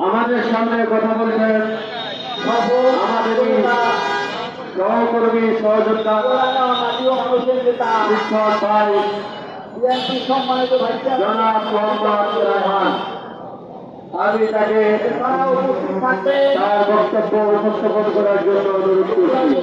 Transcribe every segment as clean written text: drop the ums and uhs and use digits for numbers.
আমাদের সামনে কথা বলছেন আমাদের সহকর্মী সহযোদ্ধা শিক্ষক ভাই জনাব মোহাম্মদ রায়হান। আমি তাকে তার বক্তব্য উপস্থাপন করার জন্য অনুরোধ করছি।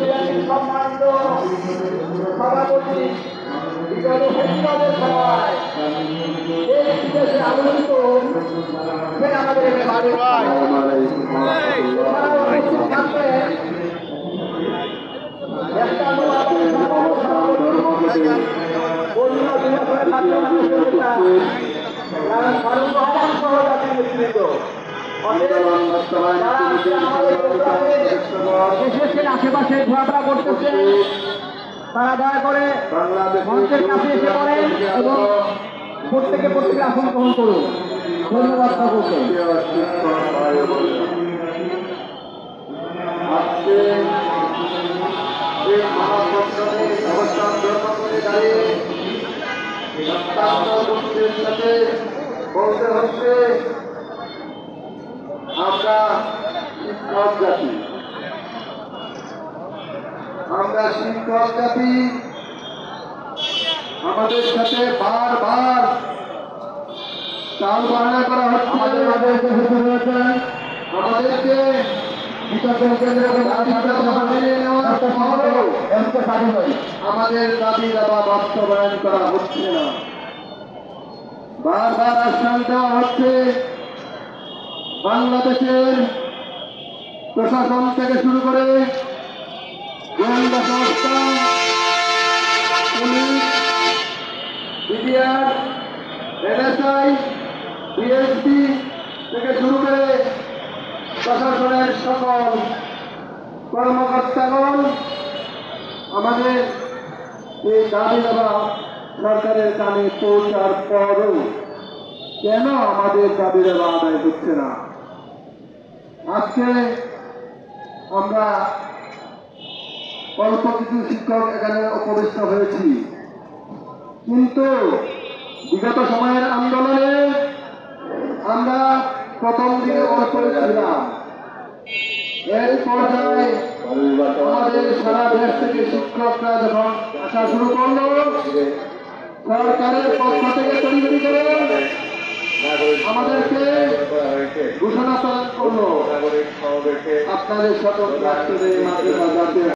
আশেপাশে ঘোরাফেরা করতেছে, তারা দয়া করে মঞ্চের কাছে এসে পড়েন এবং প্রত্যেকে আসন গ্রহণ করুন। ধন্যবাদ সকলকে। বলতে হচ্ছে আমরা শিক্ষক জাতি, আমাদের সাথে বারবার চাল বাহানা করা হচ্ছে। আমাদেরকে আমাদের দাবি দাবা বাস্তবায়ন করা হচ্ছে না। বারবার আশ্বাস দেওয়া হচ্ছে বাংলাদেশের প্রশাসন থেকে শুরু করে গোয়েন্দা সংস্থা, পুলিশ, বিডিআর, এনএসআই, বিএসপি থেকে শুরু করে প্রশাসনের সকল কর্মকর্তাগণ আমাদের এই দাবি দাবা সরকারের কানে পৌঁছার পরও কেন আমাদের দাবি দাবা আদায় হচ্ছে না? আজকে আমরা অল্প কিছু শিক্ষক এখানে উপবিষ্ট হয়েছি, কিন্তু বিগত সময়ের আন্দোলনে আমরা প্রথম দিকে করেছিলাম। এর পর্যায়ে আমাদের সারা দেশ থেকে শিক্ষকরা যখন আসা শুরু করলো, সরকারের পক্ষ থেকে তৈরি করে আমাদেরকে ঘোষণা করলো আপনাদের সকল রাষ্ট্রের মাতৃভাষাতে